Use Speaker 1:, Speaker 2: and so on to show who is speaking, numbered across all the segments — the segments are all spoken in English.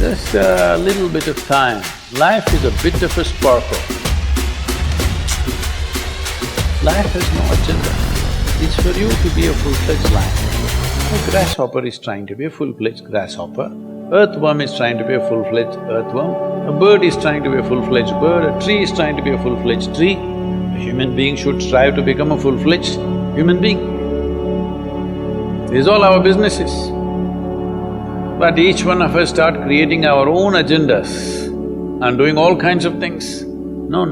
Speaker 1: Just a little bit of time. Life is a bit of a sparkle. Life has no agenda. It's for you to be a full-fledged life. A grasshopper is trying to be a full-fledged grasshopper. Earthworm is trying to be a full-fledged earthworm. A bird is trying to be a full-fledged bird. A tree is trying to be a full-fledged tree. A human being should strive to become a full-fledged human being. This is all our business is. But each one of us start creating our own agendas and doing all kinds of things. No,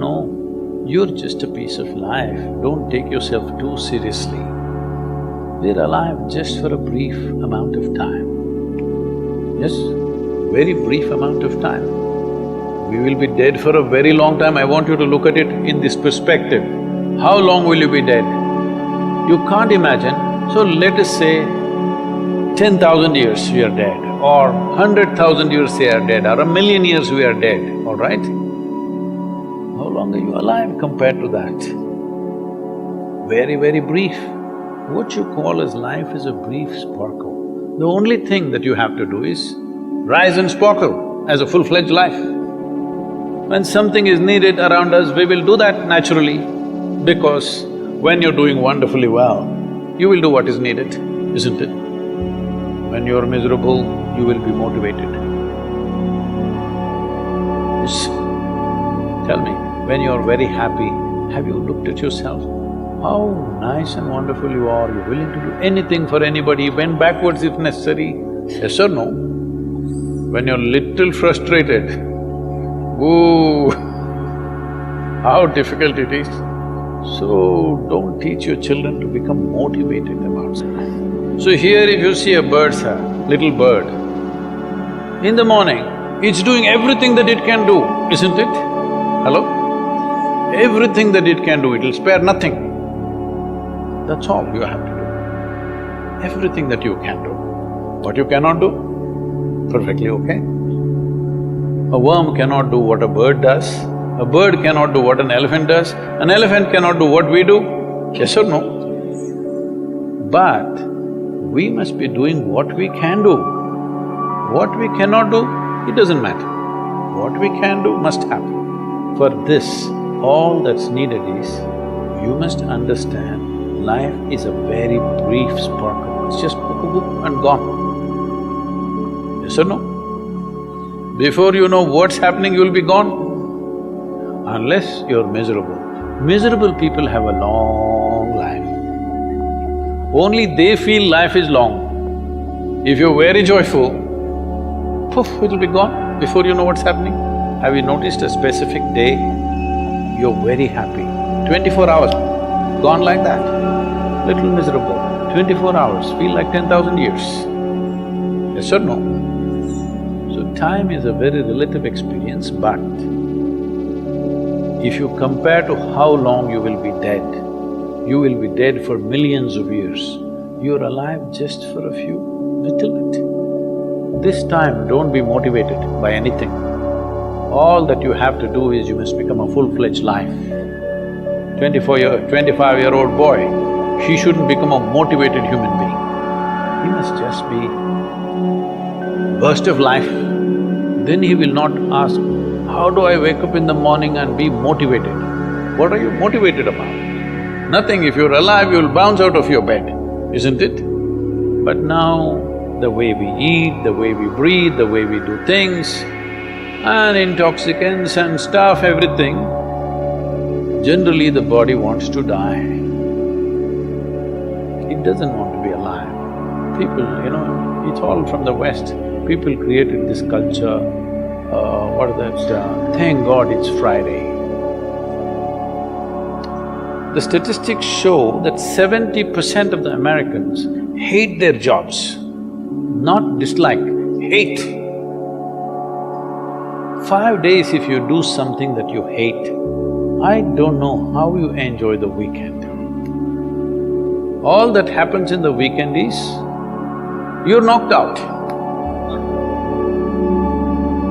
Speaker 1: you're just a piece of life, don't take yourself too seriously. We're alive just for a brief amount of time. Yes, very brief amount of time. We will be dead for a very long time. I want you to look at it in this perspective. How long will you be dead? You can't imagine. So let us say 10,000 years we are dead, or 100,000 years we are dead, or 1,000,000 years we are dead, all right? How long are you alive compared to that? Very, very brief. What you call as life is a brief sparkle. The only thing that you have to do is rise and sparkle as a full-fledged life. When something is needed around us, we will do that naturally, because when you're doing wonderfully well, you will do what is needed, isn't it? When you're miserable, you will be motivated. Yes. Tell me, when you're very happy, have you looked at yourself? How nice and wonderful you are, you're willing to do anything for anybody, bend backwards if necessary, yes or no? When you're little frustrated, ooh, how difficult it is. So, don't teach your children to become motivated about something. So here if you see a bird, sir, little bird, in the morning, it's doing everything that it can do, isn't it? Hello? Everything that it can do, it'll spare nothing. That's all you have to do. Everything that you can do. What you cannot do, perfectly okay. A worm cannot do what a bird does. A bird cannot do what an elephant does. An elephant cannot do what we do. Yes or no? But we must be doing what we can do. What we cannot do, it doesn't matter. What we can do must happen. For this, all that's needed is, you must understand, life is a very brief sparkle. It's just whoop, whoop, whoop and gone. Yes or no? Before you know what's happening, you'll be gone. Unless you're miserable. Miserable people have a long life. Only they feel life is long. If you're very joyful, poof, it'll be gone before you know what's happening. Have you noticed a specific day, you're very happy, 24 hours, gone like that, little miserable, 24 hours, feel like 10,000 years. Yes or no? So time is a very relative experience, but if you compare to how long you will be dead, you will be dead for millions of years. You're alive just for a few, little bit. This time, don't be motivated by anything. All that you have to do is you must become a full-fledged life. 25-year-old boy, he shouldn't become a motivated human being. He must just be burst of life. Then he will not ask, how do I wake up in the morning and be motivated? What are you motivated about? Nothing. If you're alive, you'll bounce out of your bed, isn't it? But now, the way we eat, the way we breathe, the way we do things, and intoxicants and stuff, everything, generally the body wants to die. It doesn't want to be alive. People, it's all from the West. People created this culture, thank God it's Friday. The statistics show that 70% of the Americans hate their jobs, not dislike, hate. 5 days if you do something that you hate, I don't know how you enjoy the weekend. All that happens in the weekend is, you're knocked out.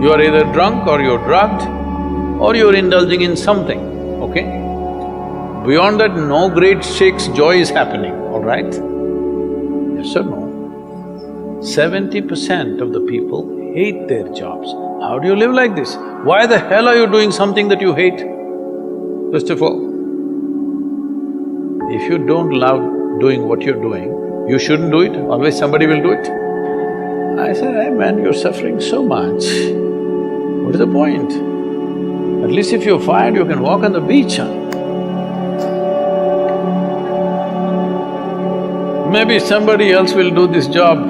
Speaker 1: You're either drunk or you're drugged or you're indulging in something, okay? Beyond that, no great shakes joy is happening, all right? Yes or no? 70% of the people hate their jobs. How do you live like this? Why the hell are you doing something that you hate? First of all, if you don't love doing what you're doing, you shouldn't do it, always somebody will do it. I said, hey man, you're suffering so much. What is the point? At least if you're fired, you can walk on the beach, huh? Maybe somebody else will do this job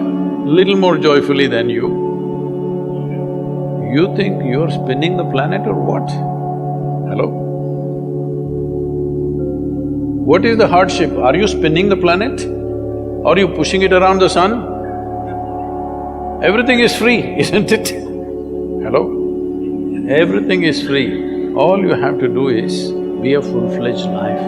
Speaker 1: little more joyfully than you. You think you're spinning the planet or what? Hello? What is the hardship? Are you spinning the planet? Are you pushing it around the sun? Everything is free, isn't it? Hello? Everything is free. All you have to do is be a full-fledged life.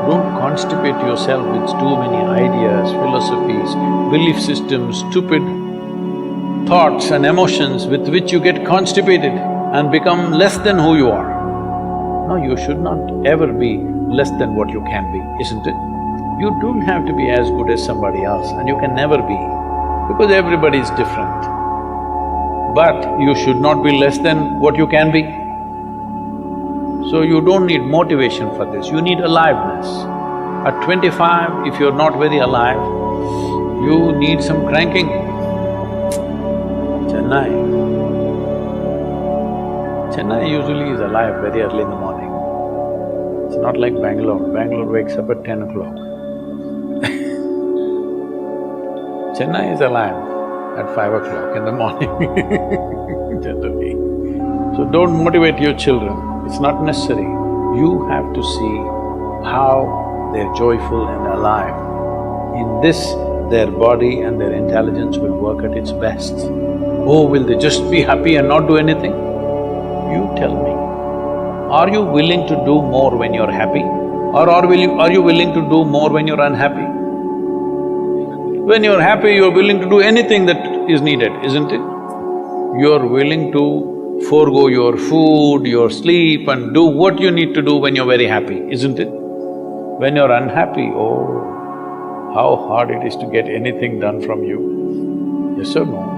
Speaker 1: Don't constipate yourself with too many ideas, philosophies, belief systems, stupid thoughts and emotions with which you get constipated and become less than who you are. No, you should not ever be less than what you can be, isn't it? You don't have to be as good as somebody else and you can never be, because everybody is different. But you should not be less than what you can be. So you don't need motivation for this, you need aliveness. At 25, if you're not very alive, you need some cranking. Chennai usually is alive very early in the morning. It's not like Bangalore. Bangalore wakes up at 10 o'clock. Chennai is alive at 5 o'clock in the morning, generally. So don't motivate your children, it's not necessary. You have to see how they're joyful and alive. In this, their body and their intelligence will work at its best. Oh, will they just be happy and not do anything? You tell me, are you willing to do more when you're happy? Or are you willing to do more when you're unhappy? When you're happy, you're willing to do anything that is needed, isn't it? You're willing to forego your food, your sleep and do what you need to do when you're very happy, isn't it? When you're unhappy, oh, how hard it is to get anything done from you. Yes or no?